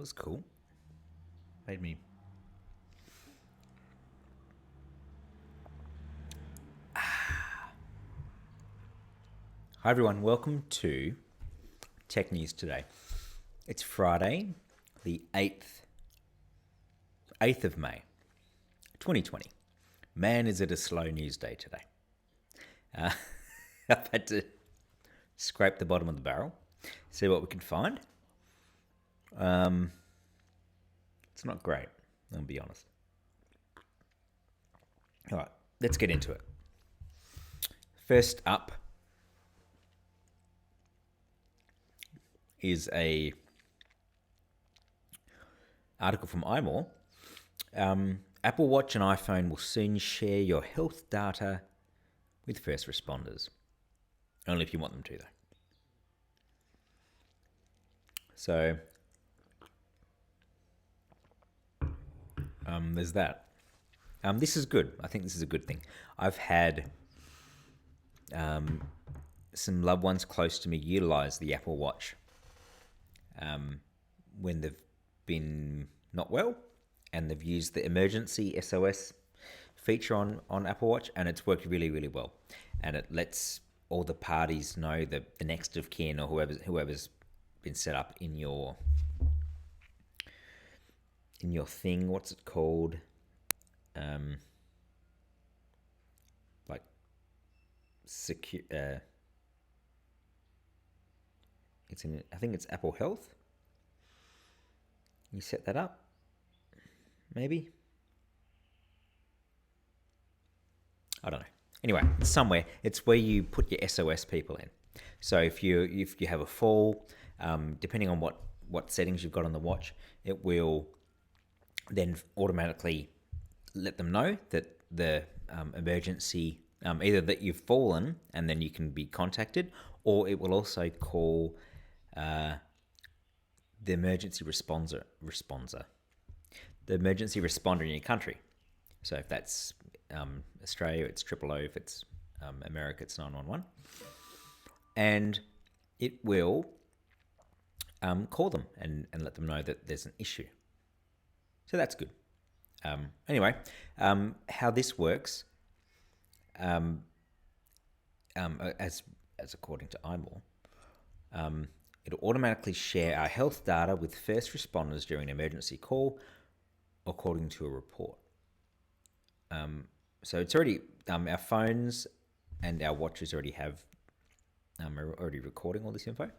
was cool. Made me. Hi everyone, welcome to Tech News Today. It's Friday, the 8th of May, 2020. Man, is it a slow news day today. I've had to scrape the bottom of the barrel, see what we can find. It's not great, I'll be honest. All right, let's get into it. First up is a article from iMore. Apple Watch and iPhone will soon share your health data with first responders. Only if you want them to, though. So, there's that. This is good. I think this is a good thing. I've had some loved ones close to me utilize the Apple Watch when they've been not well, and they've used the emergency SOS feature on Apple Watch, and it's worked really, really well. And it lets all the parties know that the next of kin or whoever's been set up in your thing. What's it called? Like secure. It's in. I think it's Apple Health. You set that up, maybe. I don't know. Anyway, somewhere it's where you put your SOS people in. So if you have a fall, depending on what settings you've got on the watch, it will then automatically let them know that the emergency, either that you've fallen and then you can be contacted, or it will also call the emergency responder, the emergency responder in your country. So if that's Australia, it's 000. If it's America, it's 911. And it will call them and let them know that there's an issue. So that's good. Anyway, how this works, as according to iMore, it'll automatically share our health data with first responders during an emergency call, according to a report. So it's already our phones and our watches already have are already recording all this info.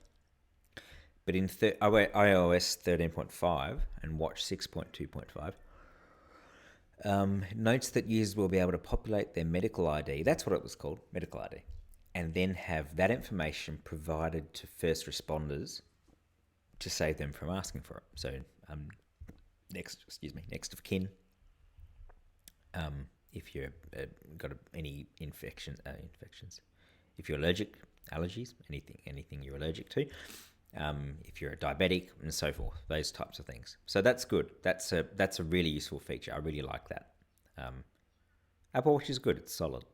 But in iOS 13.5 and Watch 6.2.5, notes that users will be able to populate their medical ID. That's what it was called, medical ID, and then have that information provided to first responders to save them from asking for it. So next of kin. If you've got any infections, if you're allergies, anything you're allergic to, if you're a diabetic and so forth, those types of things. So that's good. That's a really useful feature. I really like that. Apple Watch is good. It's solid.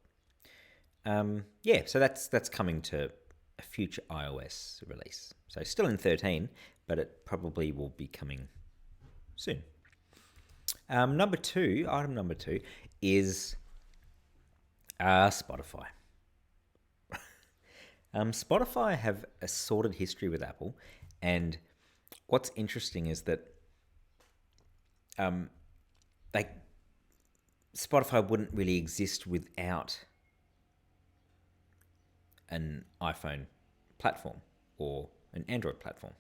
So that's coming to a future iOS release. So still in 13, but it probably will be coming soon. Item number two is Spotify. Spotify have a sordid history with Apple, and what's interesting is that Spotify wouldn't really exist without an iPhone platform or an Android platform.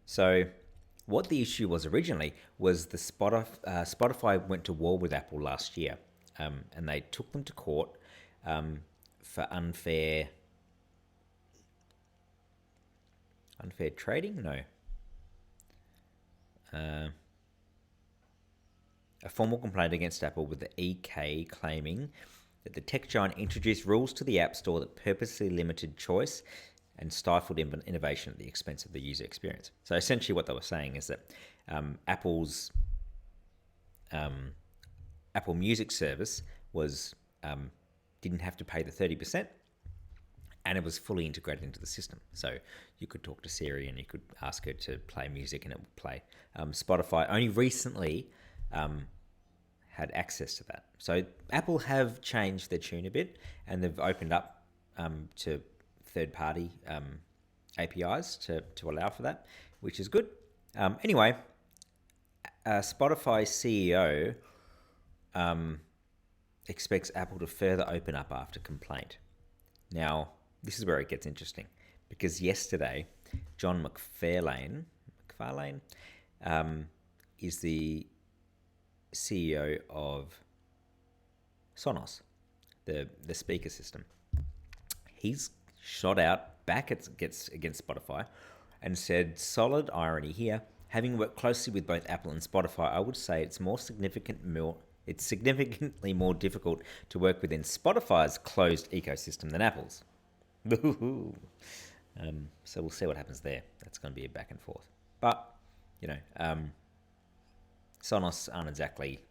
So what the issue was originally was the Spotify went to war with Apple last year, and they took them to court for unfair trading? No. A formal complaint against Apple with the EK claiming that the tech giant introduced rules to the App Store that purposely limited choice and stifled innovation at the expense of the user experience. So essentially what they were saying is that Apple's Apple Music service was didn't have to pay the 30%, and it was fully integrated into the system. So you could talk to Siri and you could ask her to play music and it would play. Spotify only recently had access to that. So Apple have changed their tune a bit, and they've opened up to third-party APIs to allow for that, which is good. Anyway, Spotify CEO expects Apple to further open up after complaint. Now, this is where it gets interesting, because yesterday, John McFarlane is the CEO of Sonos, the speaker system. He's shot out back against Spotify and said, "Solid irony here. Having worked closely with both Apple and Spotify, I would say it's significantly more difficult to work within Spotify's closed ecosystem than Apple's." So we'll see what happens there. That's going to be a back and forth. But, Sonos aren't exactly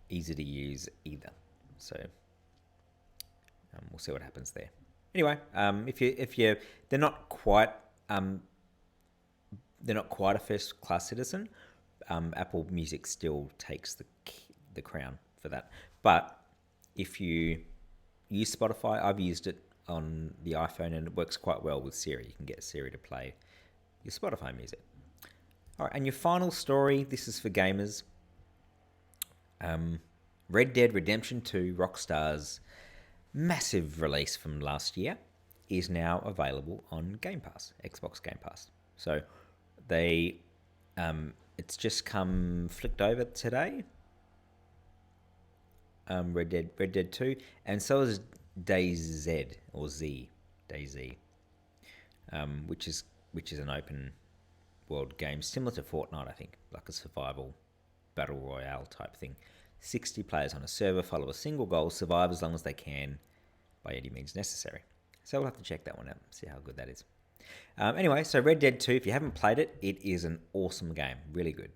easy to use either. So we'll see what happens there. Anyway, they're not quite a first class citizen. Apple Music still takes the crown for that. But if you use Spotify, I've used it on the iPhone and it works quite well with Siri. You can get Siri to play your Spotify music. All right, and your final story, this is for gamers. Red Dead Redemption 2, Rockstar's massive release from last year, is now available on Game Pass, Xbox Game Pass. So it's just flicked over today. Red Dead 2, and so is DayZ, which is an open world game similar to Fortnite, I think, like a survival battle royale type thing. 60 players on a server follow a single goal: survive as long as they can by any means necessary. So we'll have to check that one out, see how good that is. Anyway, so Red Dead 2, if you haven't played it, it is an awesome game. Really good.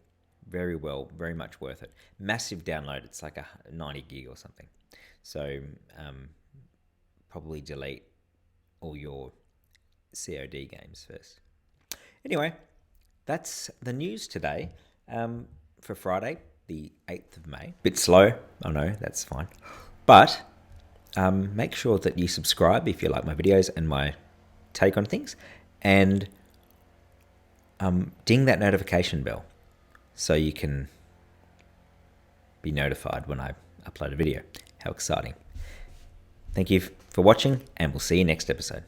Very well, very much worth it. Massive download. It's like a 90 gig or something. So probably delete all your COD games first. Anyway, that's the news today for Friday, the 8th of May. Bit slow, I know, that's fine. But make sure that you subscribe if you like my videos and my take on things. And ding that notification bell so you can be notified when I upload a video. How exciting. Thank you for watching, and we'll see you next episode.